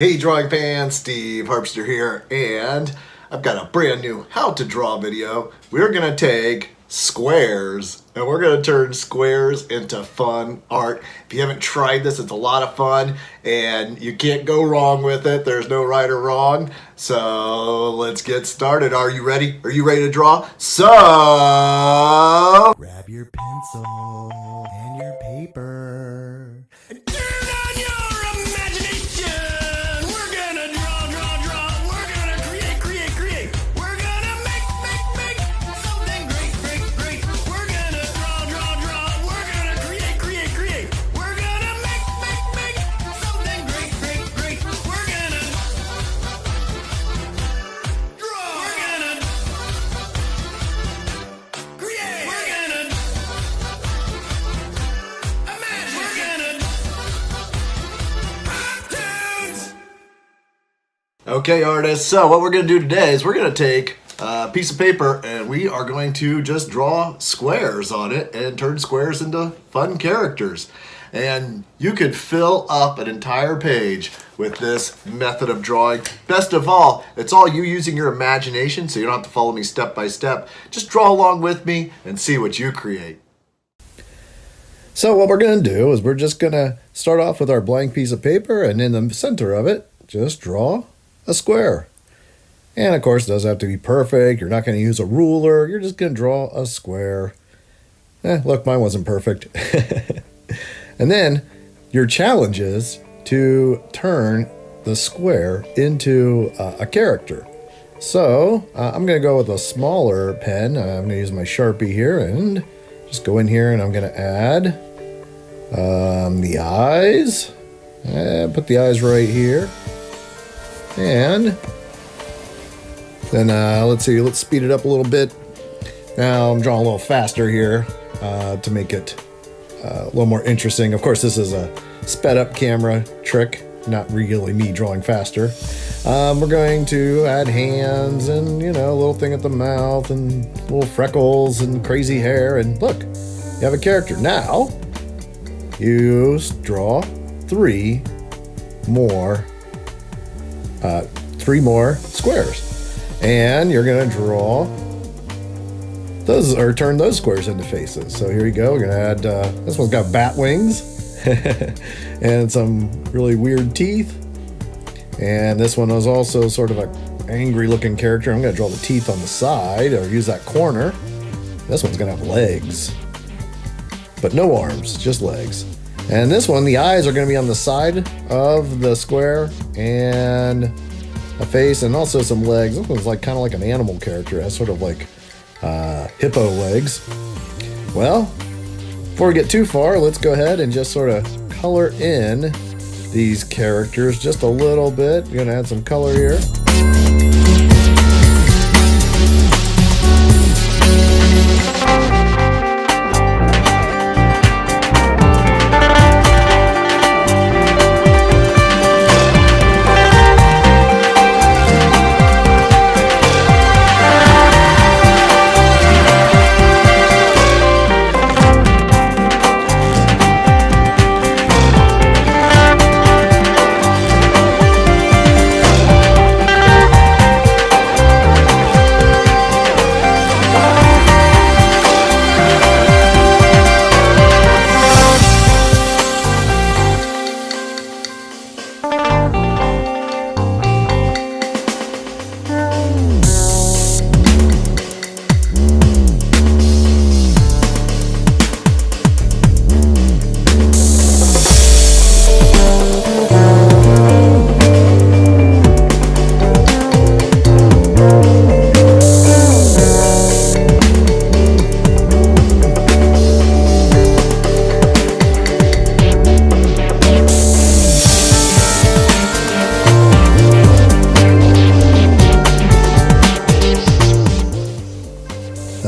Hey drawing fans, Steve Harpster here, and I've got a brand new how to draw video. We're gonna take squares and we're gonna turn squares into fun art. If you haven't tried this, it's a lot of fun and you can't go wrong with it. There's no right or wrong. So let's get started. Are you ready? Are you ready to draw? So grab your pencil and your paper. Turn on your imagination. We're gonna draw. We're gonna create. We're gonna make something great. We're gonna draw. We're gonna create. We're gonna make something great. We're gonna draw. We're gonna create. We're gonna imagine. We're gonna harptoons. okay, artists, so what we're going to do today is we're going to take a piece of paper and we are going to just draw squares on it and turn squares into fun characters. And you could fill up an entire page with this method of drawing. Best of all, it's all you using your imagination, so you don't have to follow me step by step. Just draw along with me and see what you create. So what we're going to do is we're just going to start off with our blank piece of paper, and in the center of it, just draw a square. And of course, it doesn't have to be perfect. You're not going to use a ruler. You're just going to draw a square. Look, mine wasn't perfect. And then your challenge is to turn the square into a character. So I'm going to go with a smaller pen. I'm going to use my Sharpie here and just go in here, and I'm going to add the eyes. Put the eyes right here. And then let's see, let's speed it up a little bit. Now I'm drawing a little faster here to make it a little more interesting. Of course, this is a sped up camera trick, not really me drawing faster. We're going to add hands and, a little thing at the mouth and little freckles and crazy hair. And look, you have a character. Now, you draw three more squares. And you're going to draw those, or turn those squares into faces. So here you go. We're going to add, this one's got bat wings and some really weird teeth. And this one is also sort of an angry looking character. I'm going to draw the teeth on the side, or use that corner. This one's going to have legs, but no arms, just legs. And this one, the eyes are going to be on the side of the square, and a face, and also some legs. This one's kind of like an animal character. It has sort of like hippo legs. Well, before we get too far, let's go ahead and just sort of color in these characters just a little bit. You're going to add some color here.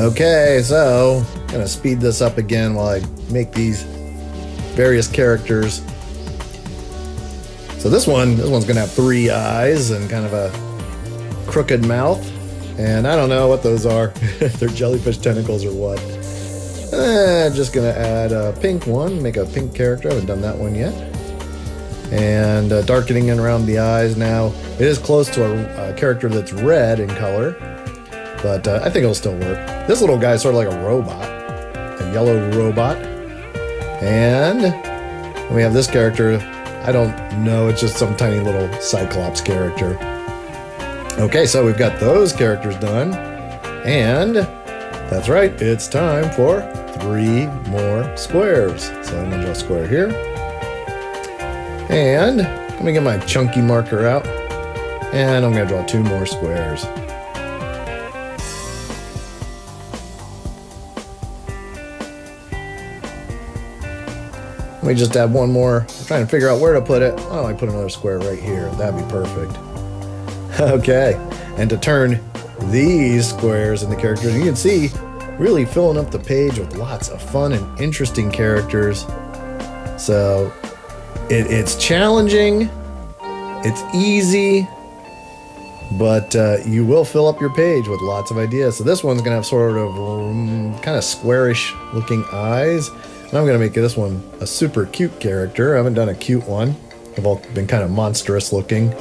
Okay, so I'm gonna speed this up again while I make these various characters. So this one's gonna have three eyes and kind of a crooked mouth. And I don't know what those are. If they're jellyfish tentacles or what. Just gonna add a pink one, make a pink character. I haven't done that one yet. and darkening in around the eyes. Now, it is close to a character that's red in color, but I think it'll still work. This little guy is sort of like a robot, a yellow robot. And we have this character. I don't know, it's just some tiny little Cyclops character. Okay, so we've got those characters done. And that's right, it's time for 3 more squares. So I'm gonna draw a square here. And let me get my chunky marker out. And I'm gonna draw 2 more squares. Let me just add one more. I'm trying to figure out where to put it. Oh, I put another square right here. That'd be perfect. Okay, and to turn these squares into characters, you can see really filling up the page with lots of fun and interesting characters. So it's challenging, it's easy, but you will fill up your page with lots of ideas. So this one's gonna have sort of kind of squarish looking eyes. And I'm gonna make this one a super cute character. I haven't done a cute one. They've all been kind of monstrous looking.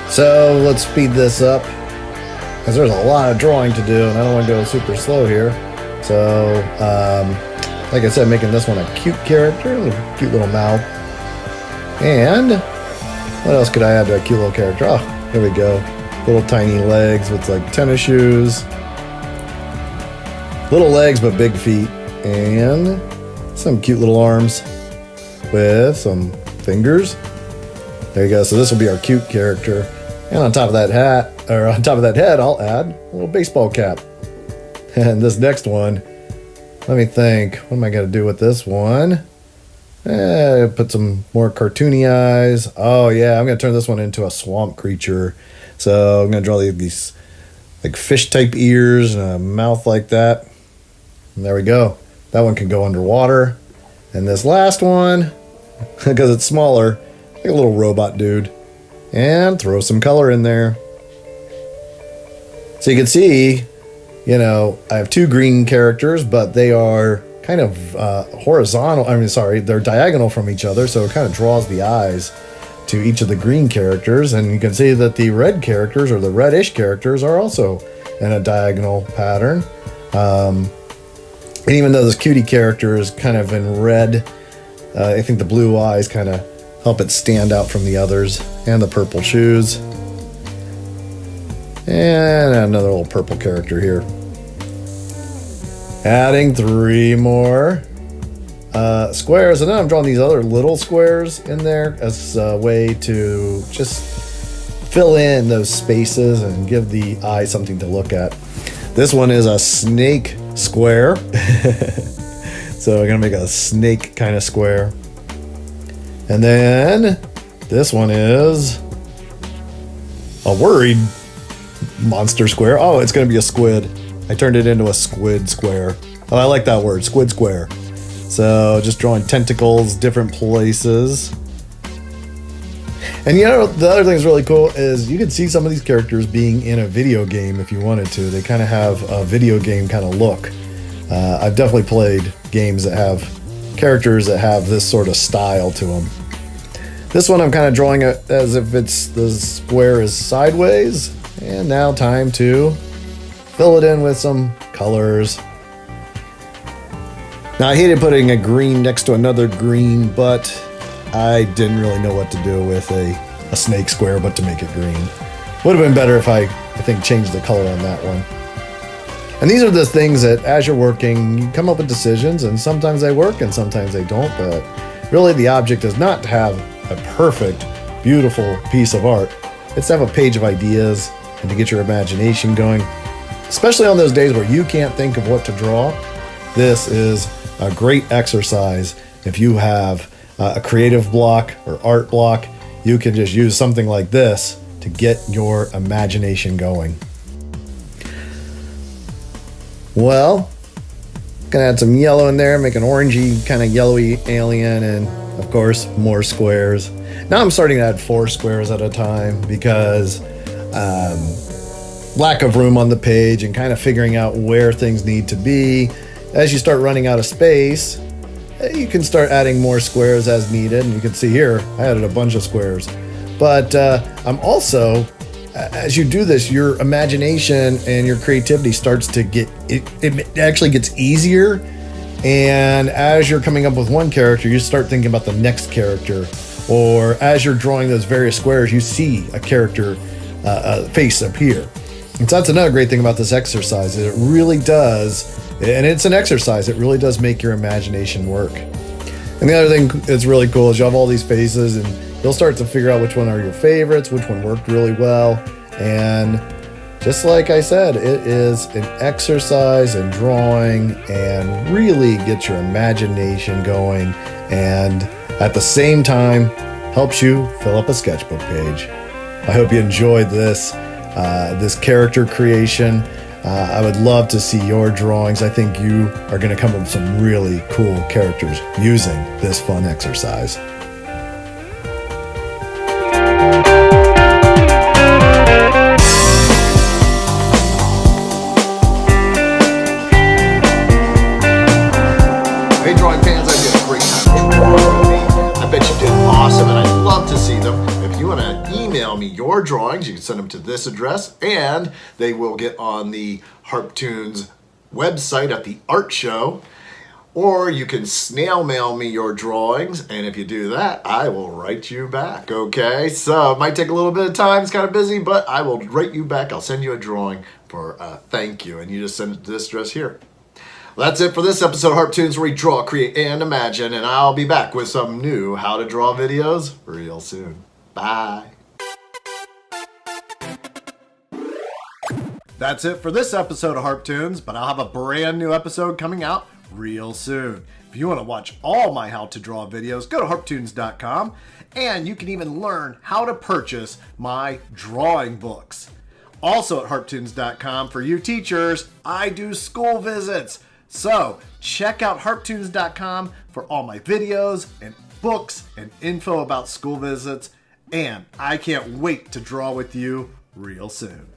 So let's speed this up, because there's a lot of drawing to do and I don't want to go super slow here. So, like I said, making this one a cute character, a cute little mouth. And what else could I add to a cute little character? Oh, here we go. Little tiny legs with like tennis shoes. Little legs but big feet, and some cute little arms with some fingers. There you go. So this will be our cute character. And on top of that hat, or on top of that head, I'll add a little baseball cap. And this next one, let me think. What am I going to do with this one? Put some more cartoony eyes. Oh yeah, I'm going to turn this one into a swamp creature. So I'm going to draw these like fish type ears and a mouth like that. And there we go. That one can go underwater. And this last one, because it's smaller, like a little robot dude. And throw some color in there. So you can see, you know, I have 2 green characters, but they are kind of horizontal. They're diagonal from each other. So it kind of draws the eyes to each of the green characters. And you can see that the red characters, or the reddish characters, are also in a diagonal pattern. And even though this cutie character is kind of in red, I think the blue eyes kind of help it stand out from the others, and the purple shoes. And another little purple character here. Adding 3 more squares, and then I'm drawing these other little squares in there as a way to just fill in those spaces and give the eye something to look at. This one is a snake square. So we're gonna make a snake kind of square. And then this one is a worried monster square. Oh, it's gonna be a squid. I turned it into a squid square. Oh, I like that word, squid square. So just drawing tentacles, different places. And you know, the other thing that's really cool is you can see some of these characters being in a video game if you wanted to. They kind of have a video game kind of look. I've definitely played games that have characters that have this sort of style to them. This one I'm kind of drawing it as if the square is sideways. And now time to fill it in with some colors. Now I hated putting a green next to another green, but I didn't really know what to do with a snake square but to make it green. Would have been better if I think changed the color on that one. And these are the things that as you're working, you come up with decisions, and sometimes they work and sometimes they don't, but really the object is not to have a perfect, beautiful piece of art. It's to have a page of ideas and to get your imagination going. Especially on those days where you can't think of what to draw, this is a great exercise. If you have a creative block or art block, you can just use something like this to get your imagination going. Well, gonna add some yellow in there, make an orangey kind of yellowy alien, and of course more squares. Now I'm starting to add 4 squares at a time because lack of room on the page and kind of figuring out where things need to be. As you start running out of space, You can start adding more squares as needed, and you can see here I added a bunch of squares. But I'm also, as you do this, your imagination and your creativity starts to it actually gets easier. And as you're coming up with one character, you start thinking about the next character. Or as you're drawing those various squares, you see a character face appear. And so that's another great thing about this exercise. It really does, and it's an exercise, it really does make your imagination work. And the other thing that's really cool is you have all these faces, and you'll start to figure out which one are your favorites, which one worked really well. And just like I said, it is an exercise in drawing and really gets your imagination going, and at the same time helps you fill up a sketchbook page. I hope you enjoyed this character creation. I would love to see your drawings. I think you are going to come up with some really cool characters using this fun exercise. Hey, drawing fans, I did a great time drawing with me. I bet you did awesome, and I'd love to see them. If you want to email me your drawings, you can send them to this address, and they will get on the Harptoons website at the art show. Or you can snail mail me your drawings, and if you do that, I will write you back, okay? So it might take a little bit of time, it's kind of busy, but I will write you back. I'll send you a drawing for thank you, and you just send it to this address here. Well, that's it for this episode of Harptoons, where we draw, create, and imagine, and I'll be back with some new how to draw videos real soon. Bye. That's it for this episode of Harptoons, but I'll have a brand new episode coming out real soon. If you want to watch all my how to draw videos, go to harptoons.com, and you can even learn how to purchase my drawing books. Also at harptoons.com, for you teachers, I do school visits. So check out harptoons.com for all my videos and books and info about school visits. And I can't wait to draw with you real soon.